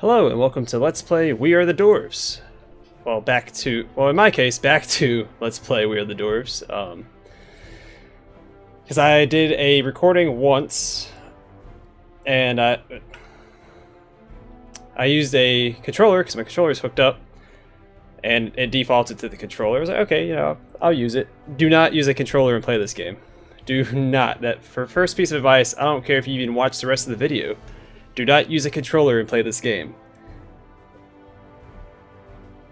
Hello and welcome to Let's Play We Are The Dwarves. Well, in my case, back to Let's Play We Are The Dwarves. Because I did a recording once, and I used a controller, because my controller is hooked up, and it defaulted to the controller. I was like, okay, you know, I'll use it. Do not use a controller and play this game. Do not. That, for first piece of advice, I don't care if you even watch the rest of the video. Do not use a controller and play this game.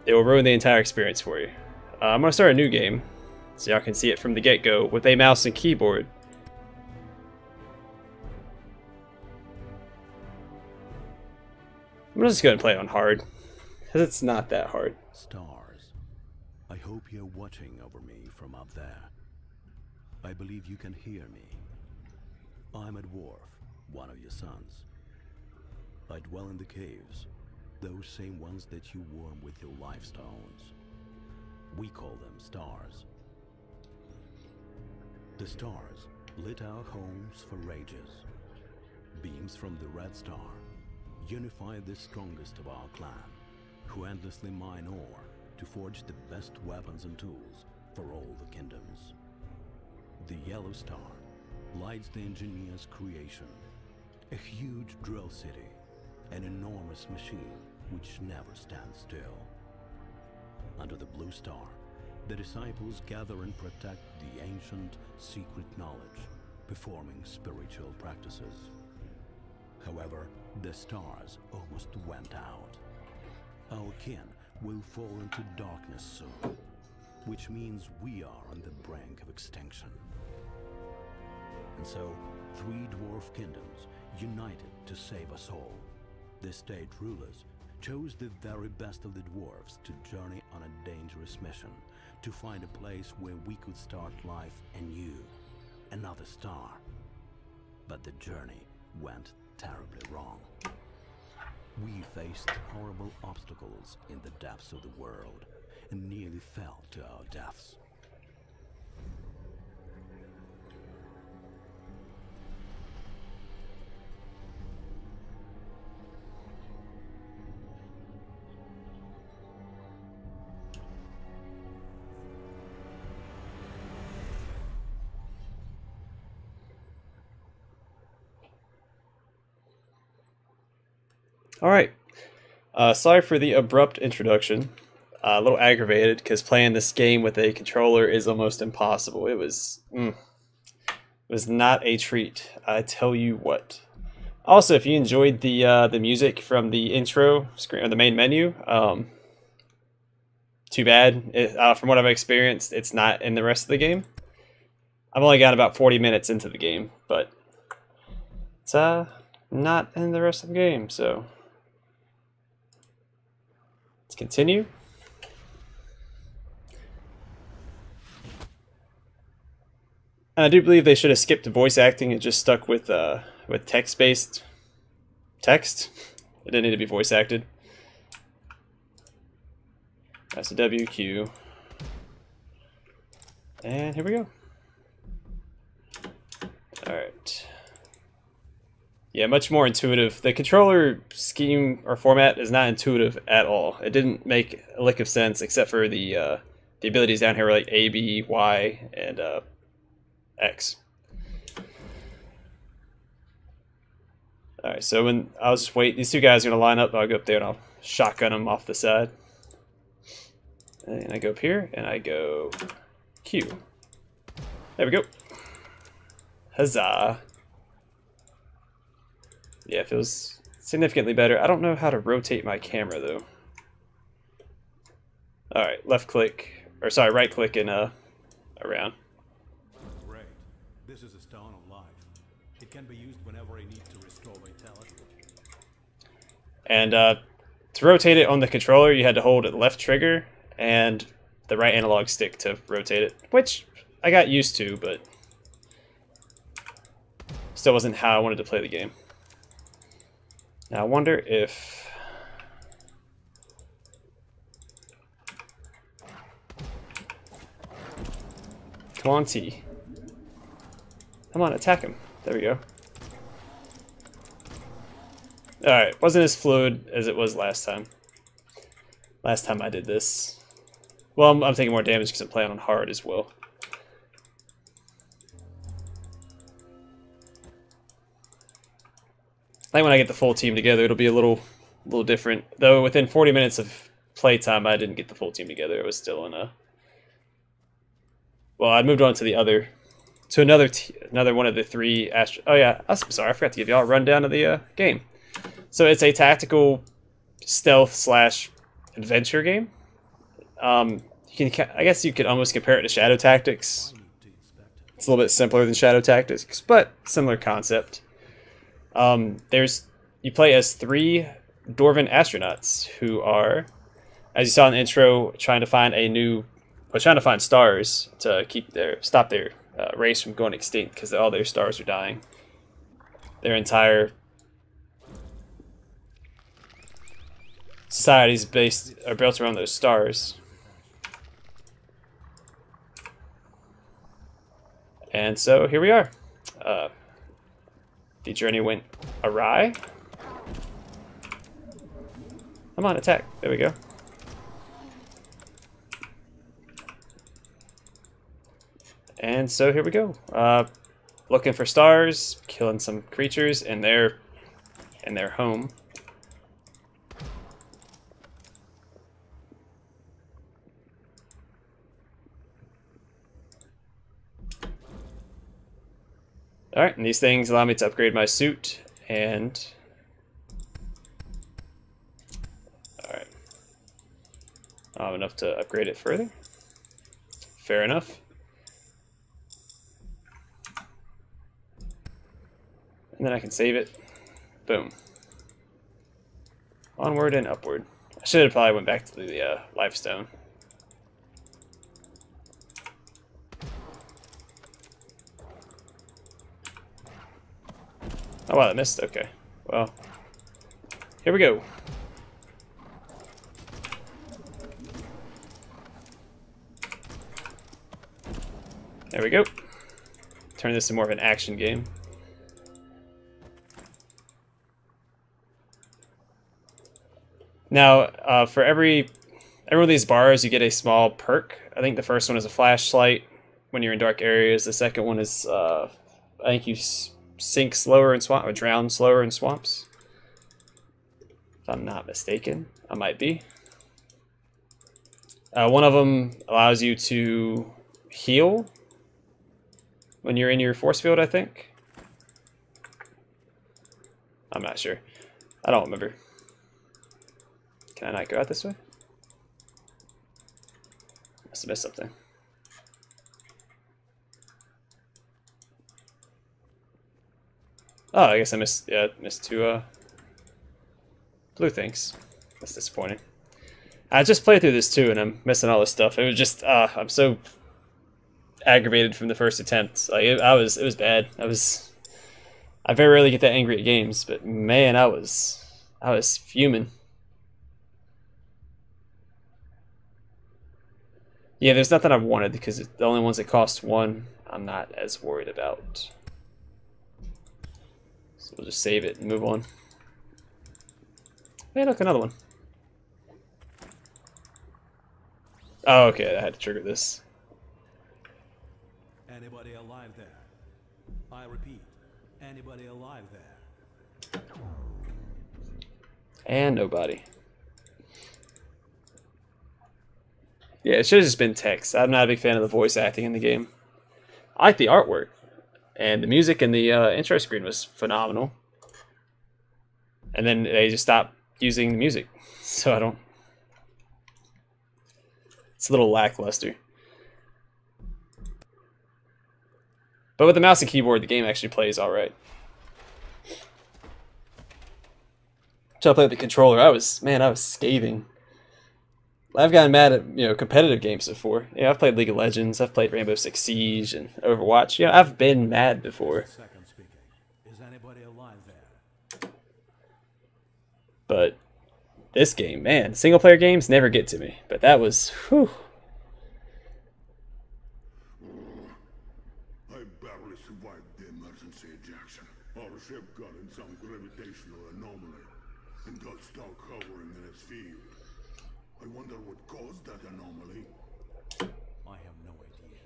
It will ruin the entire experience for you. I'm going to start a new game, so y'all can see it from the get-go, with a mouse and keyboard. I'm just going to play it on hard, because it's not that hard. Stars, I hope you're watching over me from up there. I believe you can hear me. I'm a dwarf, one of your sons. I dwell in the caves, those same ones that you warm with your life stones. We call them stars. The stars lit our homes for ages. Beams from the red star unify the strongest of our clan, who endlessly mine ore to forge the best weapons and tools for all the kingdoms. The yellow star lights the engineer's creation, a huge drill city, an enormous machine which never stands still. Under the blue star, the disciples gather and protect the ancient, secret knowledge, performing spiritual practices. However, the stars almost went out. Our kin will fall into darkness soon, which means we are on the brink of extinction. And so, 3 dwarf kingdoms united to save us all. The state rulers chose the very best of the dwarves to journey on a dangerous mission to find a place where we could start life anew, another star. But the journey went terribly wrong. We faced horrible obstacles in the depths of the world and nearly fell to our deaths. Alright, sorry for the abrupt introduction. A little aggravated, because playing this game with a controller is almost impossible. It was not a treat, I tell you what. Also, if you enjoyed the music from the intro screen, or the main menu, too bad. From what I've experienced, it's not in the rest of the game. I've only got about 40 minutes into the game, but it's not in the rest of the game, so let's continue. And I do believe they should have skipped the voice acting and just stuck with text-based text. It didn't need to be voice acted. That's a WQ. And here we go. Alright. Yeah, much more intuitive. The controller scheme or format is not intuitive at all. It didn't make a lick of sense except for the abilities down here, like A, B, Y, and X. Alright, so when I'll just wait. These two guys are gonna line up. I'll go up there and I'll shotgun them off the side. And I go up here and I go Q. There we go. Huzzah. Yeah, it feels significantly better. I don't know how to rotate my camera though. Alright, left click, or sorry, right click and around. Great. This is a stone of life. It can be used whenever I need to restore vitality. And to rotate it on the controller, you had to hold the left trigger and the right analog stick to rotate it, which I got used to, but still wasn't how I wanted to play the game. Now I wonder if come on, T. Come on, attack him. There we go. Alright, wasn't as fluid as it was last time. Last time I did this. Well, I'm taking more damage because I'm playing on hard as well. I think when I get the full team together, it'll be a little different. Though within 40 minutes of playtime, I didn't get the full team together. It was still in a... Well, I moved on to the other... To another one of the three Astro... Oh yeah, I'm sorry, I forgot to give y'all a rundown of the game. So it's a tactical stealth slash adventure game. You can, I guess you could almost compare it to Shadow Tactics. It's a little bit simpler than Shadow Tactics, but similar concept. You play as 3 Dwarven astronauts who are, as you saw in the intro, trying to find stars to stop their race from going extinct because all their stars are dying. Their entire societies are built around those stars. And so here we are. The journey went awry. Come on, attack. There we go. And so here we go. Looking for stars, killing some creatures in their home. Alright, and these things allow me to upgrade my suit, and... Alright. I don't have enough to upgrade it further. Fair enough. And then I can save it. Boom. Onward and upward. I should have probably went back to the Lifestone. Oh wow, that missed. Okay. Well, here we go. There we go. Turn this into more of an action game. Now, for every one of these bars, you get a small perk. I think the first one is a flashlight when you're in dark areas. The second one is, I think you sink slower in swamps, or drown slower in swamps. If I'm not mistaken, I might be. One of them allows you to heal when you're in your force field, I think. I'm not sure. I don't remember. Can I not go out this way? Must have missed something. Oh, I guess I missed 2 blue things. That's disappointing. I just played through this too, and I'm missing all this stuff. It was just I'm so aggravated from the first attempt. Like it was bad. I very rarely get that angry at games, but man, I was fuming. Yeah, there's nothing I've wanted because the only ones that cost 1, I'm not as worried about. So we'll just save it and move on. Hey, look, another one. Oh, okay, I had to trigger this. Anybody alive there? I repeat, anybody alive there? And nobody. Yeah, it should have just been text. I'm not a big fan of the voice acting in the game. I like the artwork. And the music in the intro screen was phenomenal. And then they just stopped using the music. So I don't... It's a little lackluster. But with the mouse and keyboard, the game actually plays alright. So I played with the controller. I was scathing. I've gotten mad at competitive games before. Yeah, I've played League of Legends, I've played Rainbow Six Siege and Overwatch. I've been mad before. Second speaking. Is anybody alive there? But this game, man, single player games never get to me. But that was, whew. I barely survived the emergency ejection. Our ship got in some gravitational anomaly. dog hovering in its field. I wonder what caused that anomaly. I have no idea.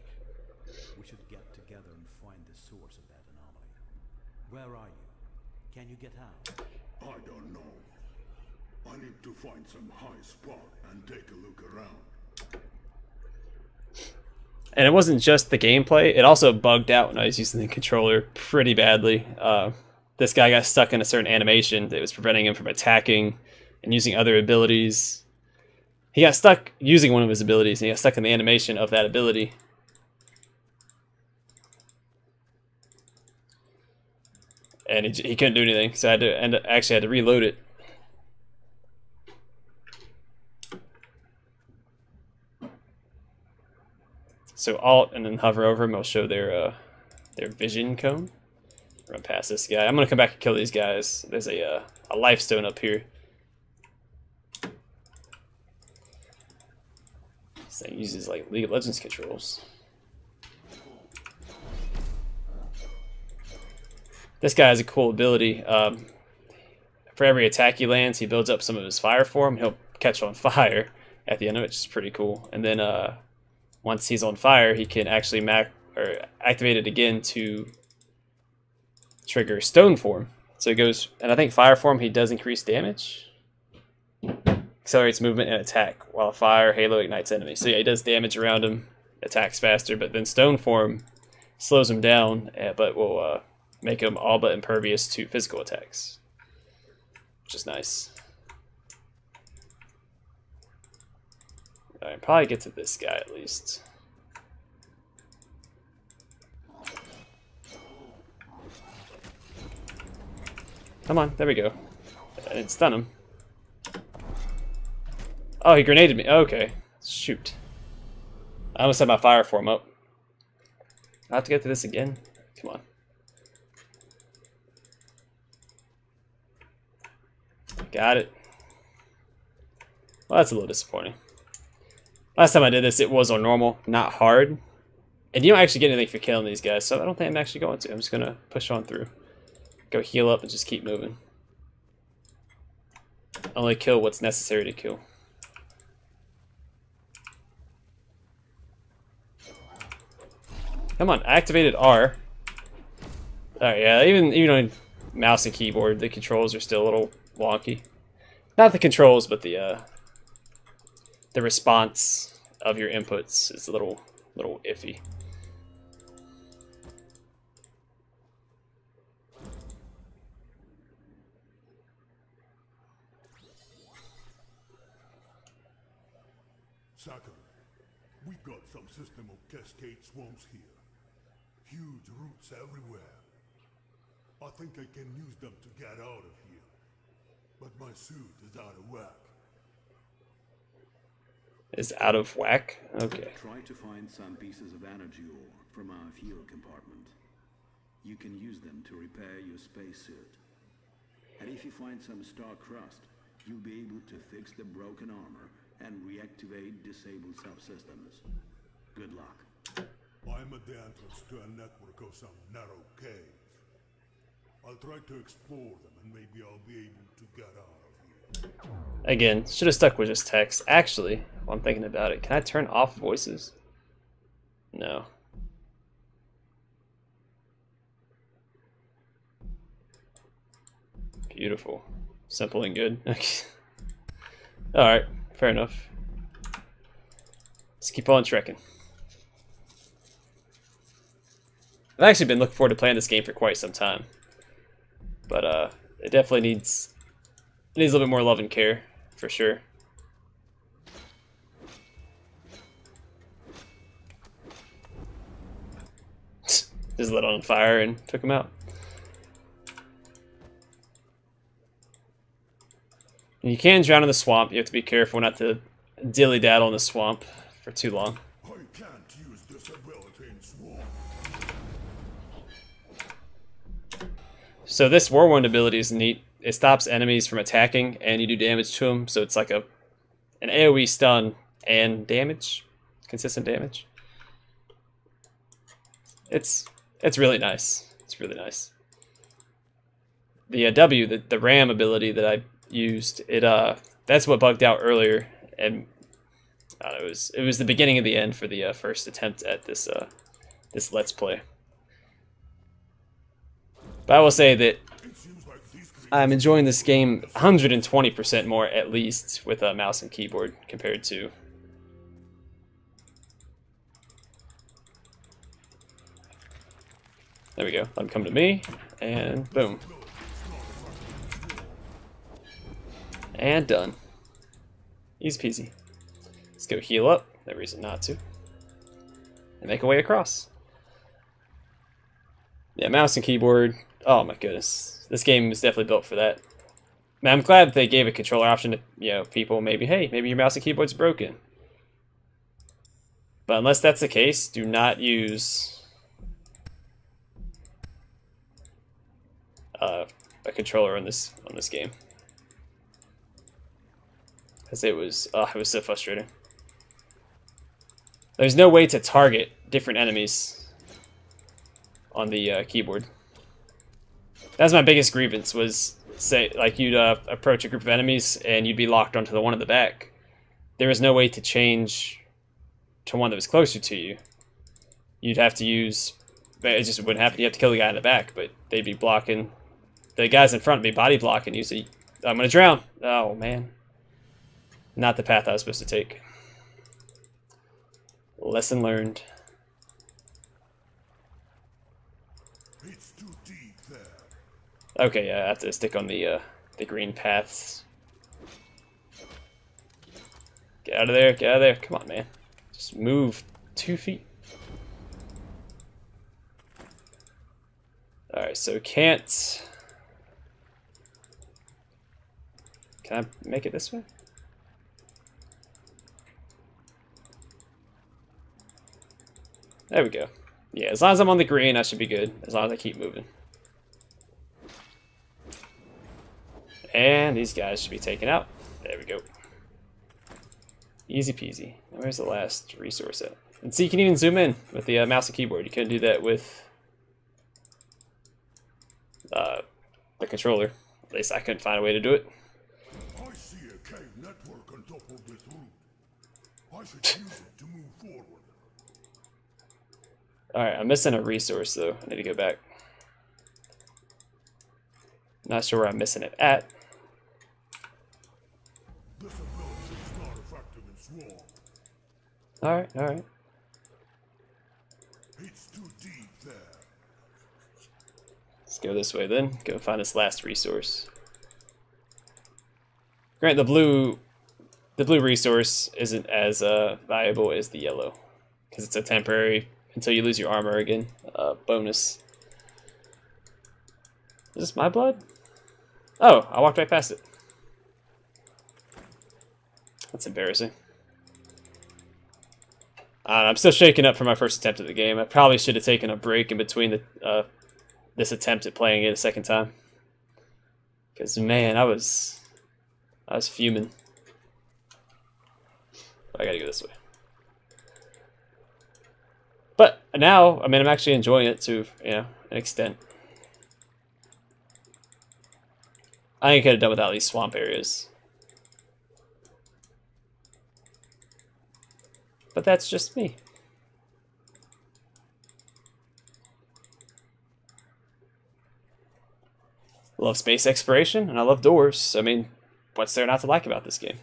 We should get together and find the source of that anomaly. Where are you? Can you get out? I don't know. I need to find some high spot and take a look around. And it wasn't just the gameplay, it also bugged out when I was using the controller pretty badly. This guy got stuck in a certain animation that was preventing him from attacking and using other abilities. He got stuck using one of his abilities, and he got stuck in the animation of that ability. And he couldn't do anything, so I actually had to reload it. So Alt and then hover over them will show their vision cone. Run past this guy. I'm gonna come back and kill these guys. There's a life stone up here. This thing uses like League of Legends controls. This guy has a cool ability. For every attack he lands, he builds up some of his fire form. He'll catch on fire at the end of it, which is pretty cool. And then once he's on fire, he can actually activate it again to trigger stone form. So it goes, and I think fire form, he does increase damage. Accelerates movement and attack, while fire halo ignites enemies. So yeah, he does damage around him, attacks faster, but then stone form slows him down, but will make him all but impervious to physical attacks, which is nice. Alright, probably get to this guy at least. Come on, there we go. I didn't stun him. Oh, he grenaded me. Okay, shoot. I almost had my fire form up. I have to get to this again. Come on. Got it. Well, that's a little disappointing. Last time I did this, it was on normal, not hard. And you don't actually get anything for killing these guys, so I don't think I'm actually going to. I'm just going to push on through. Go heal up and just keep moving. Only kill what's necessary to kill. Come on, activated R. Alright, yeah, even on mouse and keyboard, the controls are still a little wonky. Not the controls, but the response of your inputs is a little iffy. Sakura, we've got some system of cascade swamps here. Huge roots everywhere. I think I can use them to get out of here. But my suit is out of whack. Is out of whack? Okay. Try to find some pieces of energy ore from our fuel compartment. You can use them to repair your spacesuit. And if you find some star crust, you'll be able to fix the broken armor and reactivate disabled subsystems. Good luck. I'm at the entrance to a network of some narrow caves. I'll try to explore them and maybe I'll be able to get out of here. Again, should have stuck with just text. Actually, while I'm thinking about it, can I turn off voices? No. Beautiful. Simple and good. Alright, fair enough. Let's keep on trekking. I've actually been looking forward to playing this game for quite some time. But it definitely needs a little bit more love and care, for sure. Just lit on fire and took him out. And you can drown in the swamp. You have to be careful not to dilly-daddle in the swamp for too long. I can't use this ability in swamp. So this Whirlwind ability is neat. It stops enemies from attacking, and you do damage to them. So it's like an AoE stun and damage, consistent damage. It's really nice. It's really nice. The W, the ram ability that I used. That's what bugged out earlier, and I don't know, it was the beginning of the end for the first attempt at this Let's Play. But I will say that I'm enjoying this game 120% more, at least, with a mouse and keyboard compared to... There we go. Let him come to me, and boom. And done. Easy peasy. Let's go heal up. No reason not to. And make our way across. Yeah, mouse and keyboard. Oh my goodness. This game is definitely built for that. Man, I'm glad that they gave a controller option to, you know, people. Maybe, hey, maybe your mouse and keyboard's broken. But unless that's the case, do not use a controller on this game. Because it was so frustrating. There's no way to target different enemies on the keyboard. That's my biggest grievance, was, say, like, you'd approach a group of enemies and you'd be locked onto the one in the back. There was no way to change to one that was closer to you. You'd have to use... It just wouldn't happen. You have to kill the guy in the back, but they'd be blocking... The guys in front would be body blocking you, so I'm gonna drown. Oh, man. Not the path I was supposed to take. Lesson learned. It's too deep there. Okay, yeah, I have to stick on the green paths. Get out of there, get out of there. Come on, man. Just move 2 feet. Alright, so can't... Can I make it this way? There we go. Yeah, as long as I'm on the green, I should be good. As long as I keep moving. And these guys should be taken out. There we go. Easy peasy. Where's the last resource at? And see, you can even zoom in with the mouse and keyboard. You couldn't do that with the controller. At least I couldn't find a way to do it. I see a cave network on top of this route. I should use it to move forward. Alright, I'm missing a resource though. I need to go back. Not sure where I'm missing it at. This ability is not effective in Swamp. Alright, alright. It's too deep there. Let's go this way then. Go find this last resource. Grant, the blue resource isn't as valuable as the yellow, because it's a temporary until you lose your armor again bonus. Is this my blood? Oh, I walked right past it. That's embarrassing. I'm still shaking up for my first attempt at the game. I probably should have taken a break in between this attempt at playing it a second time. Because, man, I was fuming. I gotta go this way. But now, I mean, I'm actually enjoying it to, you know, an extent. I think I could have done without these swamp areas. But that's just me. Love space exploration, and I love dwarves. I mean, what's there not to like about this game?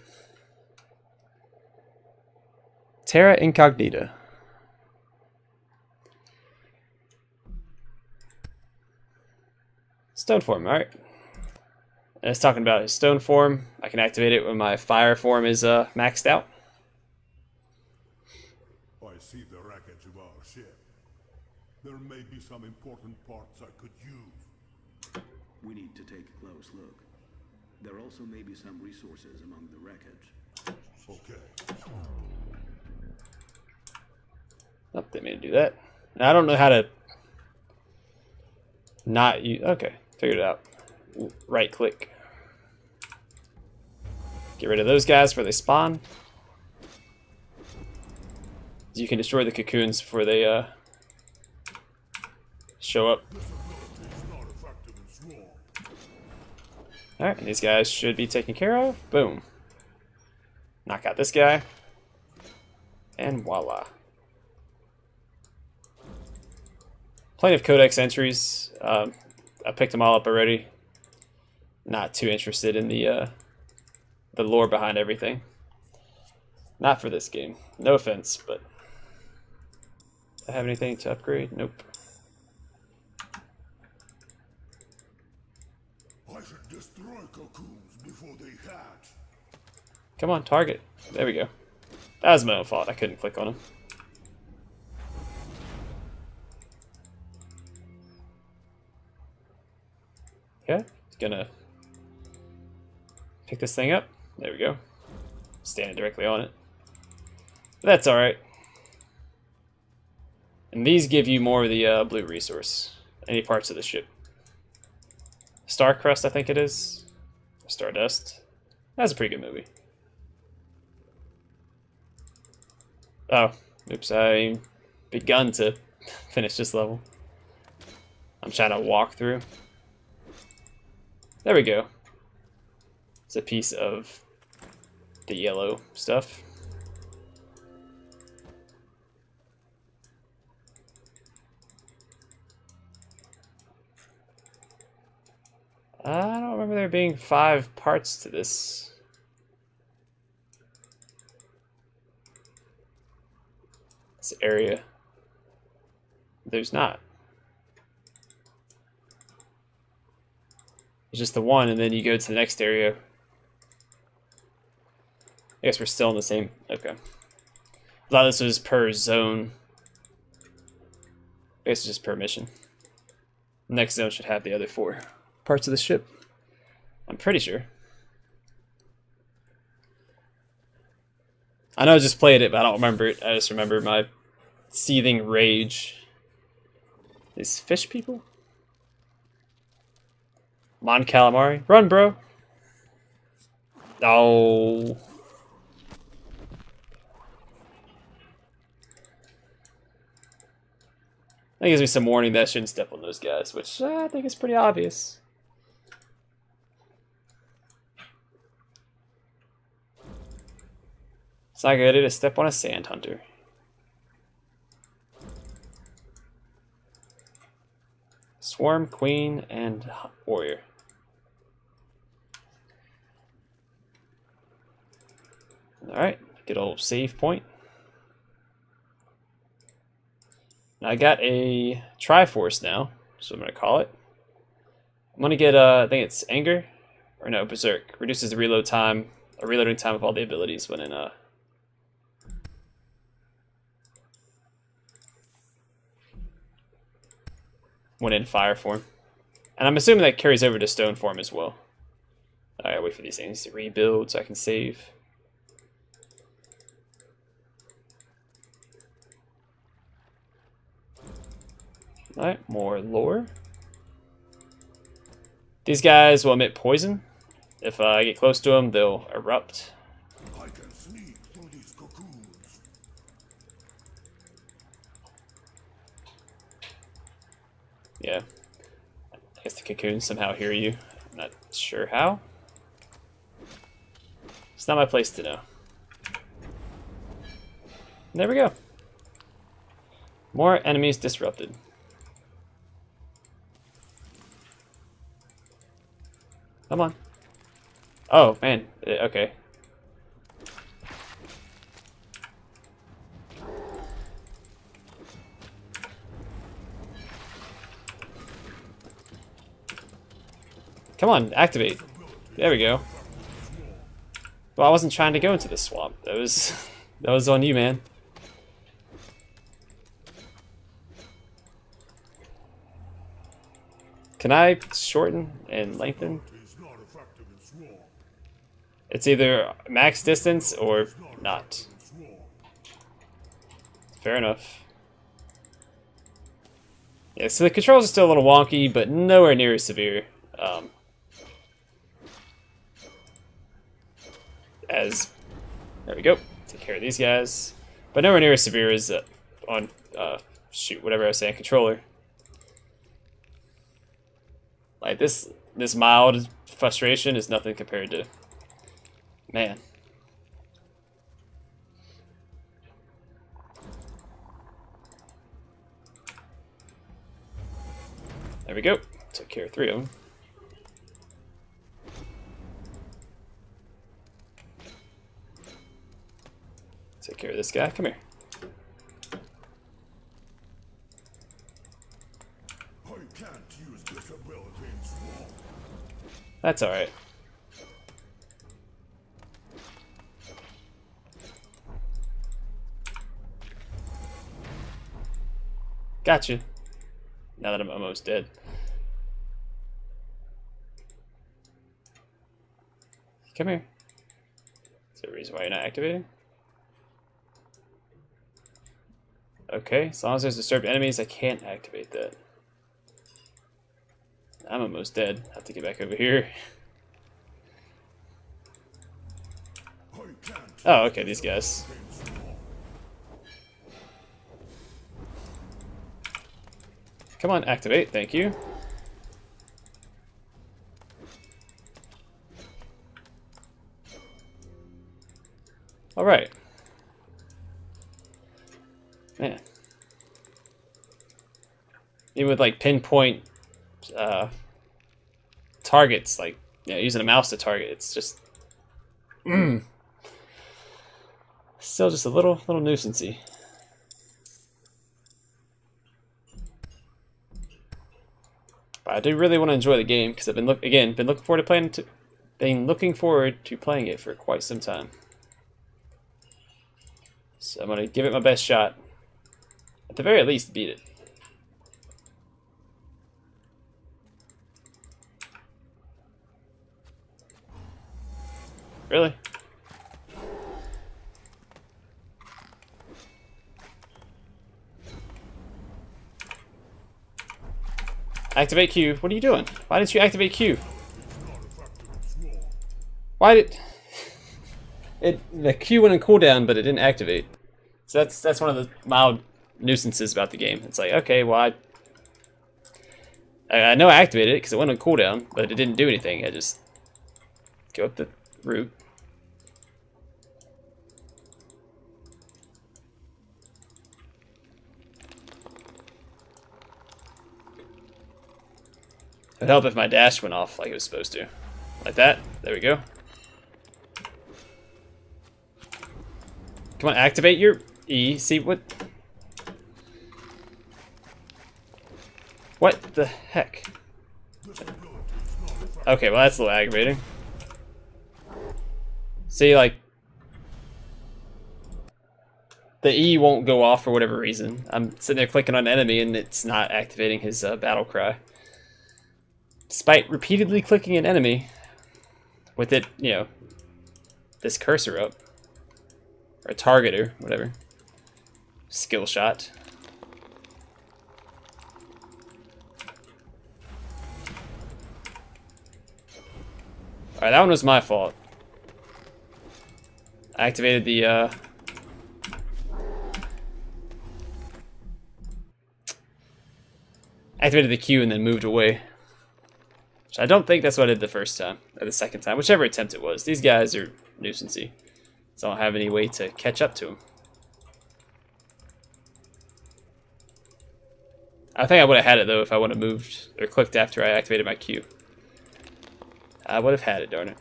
Terra Incognita. Stone form, alright. And it's talking about his stone form. I can activate it when my fire form is maxed out. I see the wreckage of our ship. There may be some important parts I could use. We need to take a close look. There also may be some resources among the wreckage. Okay. Oh, didn't mean to do that. I don't know how to not use... Okay, figured it out. Right click. Get rid of those guys before they spawn. You can destroy the cocoons before they show up. Alright, and these guys should be taken care of. Boom. Knock out this guy. And voila. Plenty of codex entries. I picked them all up already. Not too interested in the lore behind everything. Not for this game. No offense, but... Do I have anything to upgrade? Nope. I should destroy cocoons before they hatch. Come on, target. There we go. That was my own fault. I couldn't click on him. Okay, gonna pick this thing up. There we go. Standing directly on it. But that's alright. And these give you more of the blue resource. Any parts of the ship. Star Crust, I think it is. Stardust. That's a pretty good movie. Oh, oops, I begun to finish this level. I'm trying to walk through. There we go. It's a piece of the yellow stuff. I don't remember there being 5 parts to this. This area. There's not. It's just the one, and then you go to the next area. I guess we're still in the same... Okay. I thought this was per zone. I guess it's just per mission. The next zone should have the other 4 parts of the ship. I'm pretty sure. I know I just played it, but I don't remember it. I just remember my seething rage. These fish people? Mon Calamari. Run, bro! Oh. That gives me some warning that I shouldn't step on those guys, which I think is pretty obvious. It's not good to step on a sand hunter. Swarm, Queen, and Warrior. Alright, good old save point. I got a Triforce now, so I'm going to call it. I'm going to get, I think it's Anger, or no, Berserk. Reduces the reloading time of all the abilities when in, fire form. And I'm assuming that carries over to stone form as well. I gotta wait for these things to rebuild so I can save. Alright, more lore. These guys will emit poison. If I get close to them, they'll erupt. I can sneak through these cocoons. Yeah. I guess the cocoons somehow hear you. I'm not sure how. It's not my place to know. There we go. More enemies disrupted. Come on. Oh, man. Okay. Come on, activate. There we go. Well, I wasn't trying to go into the swamp. That was on you, man. Can I shorten and lengthen? It's either max distance or not. Fair enough. Yeah, so the controls are still a little wonky, but nowhere near as severe as... There we go. Take care of these guys. But nowhere near as severe as on, shoot, whatever I was saying, controller. Like, this this mild frustration is nothing compared to, man. There we go. Took care of 3 of them. Take care of this guy. Come here. I can't use this ability in swamp. That's alright. Gotcha. Now that I'm almost dead. Come here. Is there a reason why you're not activating? Okay, as long as there's disturbed enemies, I can't activate that. I'm almost dead. I have to get back over here. Oh, okay, these guys. Come on, activate, thank you. Alright. Man. Even with like pinpoint targets, like using a mouse to target, it's just still just a little nuisancey. But I do really want to enjoy the game because I've been looking forward to playing it for quite some time. So I'm gonna give it my best shot. At the very least, beat it. Really? Activate Q. What are you doing? Why didn't you activate Q? Why did the Q went in cooldown, but it didn't activate? So that's one of the mild nuisances about the game. It's like, okay, well, I know I activated it because it went on cooldown, but it didn't do anything. I just go up the route. It'd help if my dash went off like it was supposed to. Like that. There we go. Come on, activate your E. See what... What the heck? Okay, well that's a little aggravating. See, like... The E won't go off for whatever reason. I'm sitting there clicking on enemy and it's not activating his battle cry. Despite repeatedly clicking an enemy with it, this cursor up. Or a targeter, whatever. Skill shot. Alright, that one was my fault. I activated the, activated the Q and then moved away. Which I don't think that's what I did the first time, or the second time, whichever attempt it was. These guys are nuisancey, so I don't have any way to catch up to them. I think I would have had it though if I would have moved or clicked after I activated my Q. I would have had it, darn it.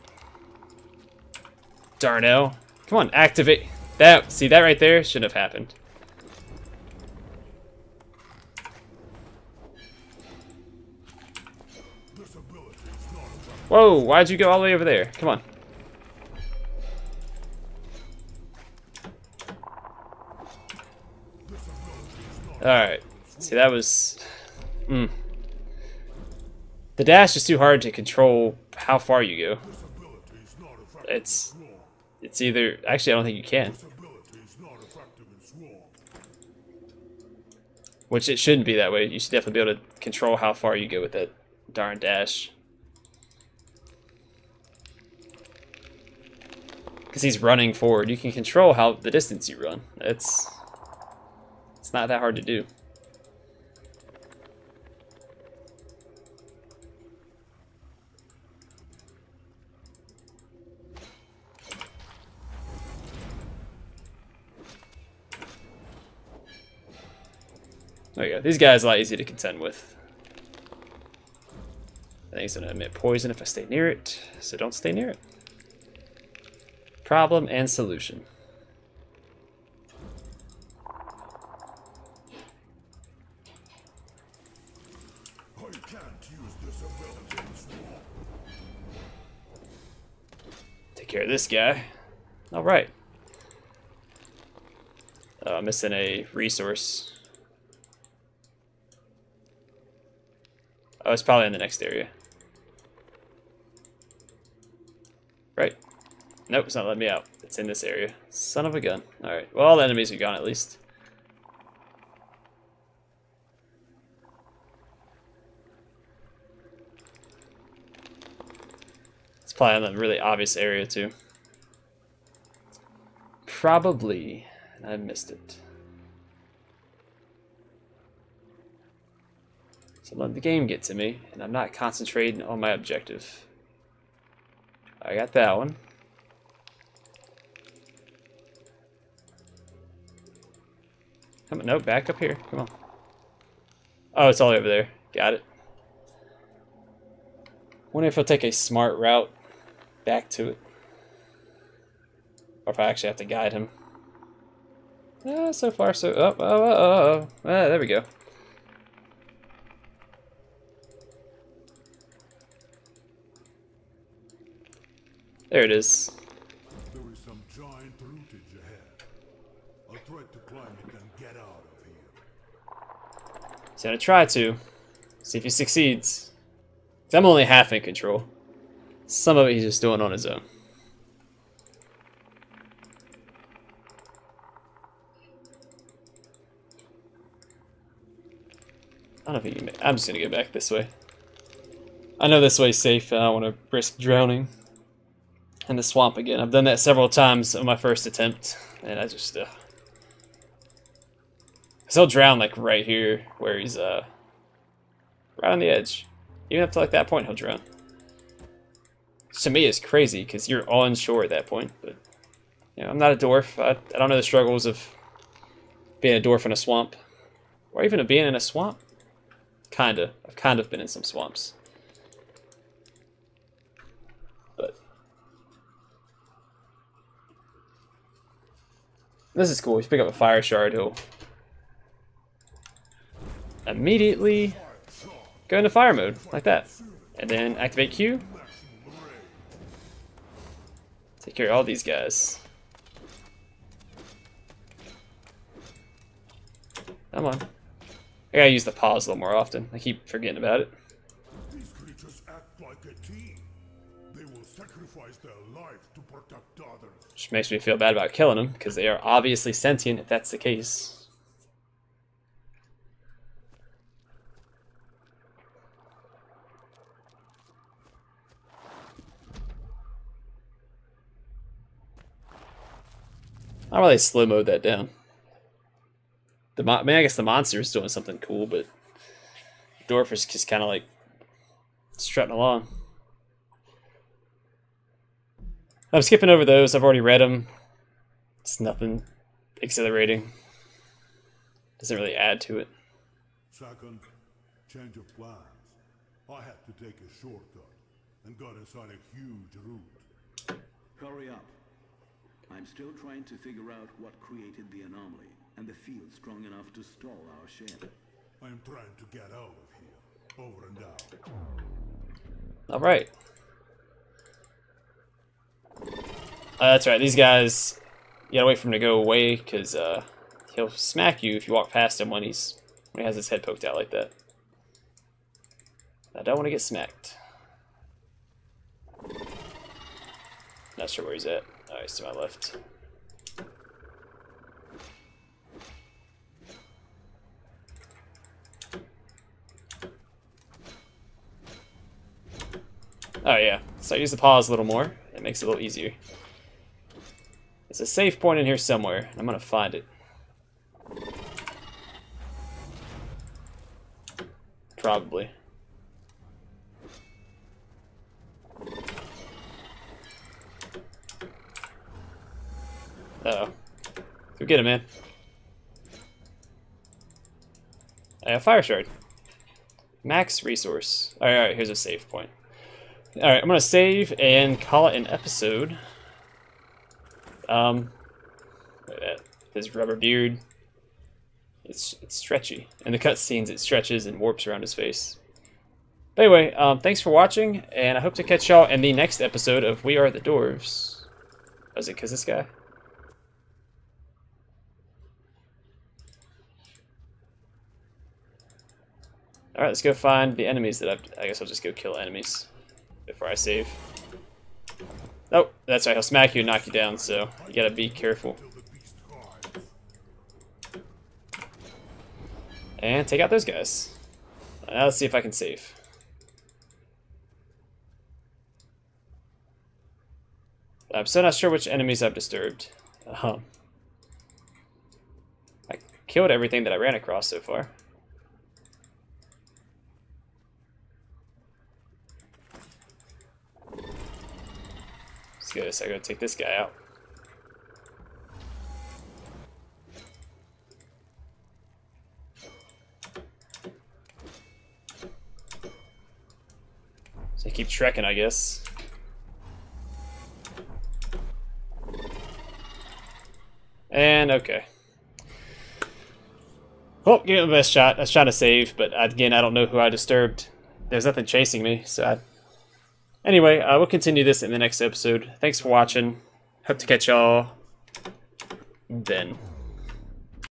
Darnell. Come on, activate. That, see that right there? Shouldn't have happened. Whoa, why'd you go all the way over there? Come on. Alright. See, that was... The dash is too hard to control how far you go. It's either... Actually, I don't think you can. Which it shouldn't be that way. You should definitely be able to control how far you go with that darn dash. Because he's running forward. You can control how the distance you run. It's not that hard to do. There you go. These guys are a lot easier to contend with. I think it's going to emit poison if I stay near it, so don't stay near it. Problem and solution. I can't use this ability in swamp. Take care of this guy. Alright. I'm missing a resource. Oh, it's probably in the next area. Right. Nope, it's not letting me out. It's in this area. Son of a gun. Alright, well, all the enemies are gone at least. It's probably in a really obvious area, too. Probably. I missed it. So let the game get to me, and I'm not concentrating on my objective. I got that one. Come on, no, back up here. Come on. Oh, it's all over there. Got it. Wonder if I'll take a smart route back to it. Or if I actually have to guide him. So far, so... Oh. There we go. There it is. There is some giant rootage ahead. I'll try to climb it and get out of here. He's gonna try to. See if he succeeds. 'Cause I'm only half in control. Some of it he's just doing on his own. I don't know if he can I'm just gonna go back this way. I know this way's safe, and I don't want to risk drowning in the swamp again. I've done that several times on my first attempt, and I just cause he'll drown like right here, where he's right on the edge. Even up to like that point, he'll drown. Which to me is crazy, because you're on shore at that point. But you know, I'm not a dwarf. I don't know the struggles of being a dwarf in a swamp, or even of being in a swamp. Kinda. I've kind of been in some swamps. But this is cool. If you pick up a fire shard, he'll immediately go into fire mode, like that. And then activate Q. Take care of all these guys. Come on. I gotta use the pause a little more often. I keep forgetting about it. These creatures act like a team. They will sacrifice their life to protect others. Which makes me feel bad about killing them, because they are obviously sentient if that's the case. I'll really slow mode that down. I mean, I guess the monster is doing something cool, but the dwarf is just kind of like strutting along. I'm skipping over those. I've already read them. It's nothing exhilarating. Doesn't really add to it. Second, change of plans. I had to take a shortcut and got inside a huge root. Hurry up. I'm still trying to figure out what created the anomaly and the field strong enough to stall our ship. I am trying to get out of here. Over and out. Alright. That's right, these guys, you gotta wait for him to go away, because he'll smack you if you walk past him when he has his head poked out like that. I don't want to get smacked. Not sure where he's at. Oh, he's to my left. Oh yeah, so I use the pause a little more. It makes it a little easier. There's a safe point in here somewhere. I'm gonna find it. Probably. Uh-oh. Go get him, man. A fire shard. Max resource. Alright, here's a save point. Alright, I'm gonna save and call it an episode. Look at that. His rubber beard. It's stretchy. In the cutscenes, it stretches and warps around his face. But anyway, thanks for watching, and I hope to catch y'all in the next episode of We Are The Dwarves. Was it because this guy? Alright, let's go find the enemies that I guess I'll just go kill enemies before I save. Oh, that's right, he'll smack you and knock you down, so you gotta be careful. And take out those guys. Now let's see if I can save. I'm still not sure which enemies I've disturbed. I killed everything that I ran across so far. Let's go. So I gotta take this guy out. So keep trekking, I guess. And okay. Well, give it the best shot. I was trying to save, but again, I don't know who I disturbed. There's nothing chasing me, so anyway, we'll continue this in the next episode. Thanks for watching. Hope to catch y'all then.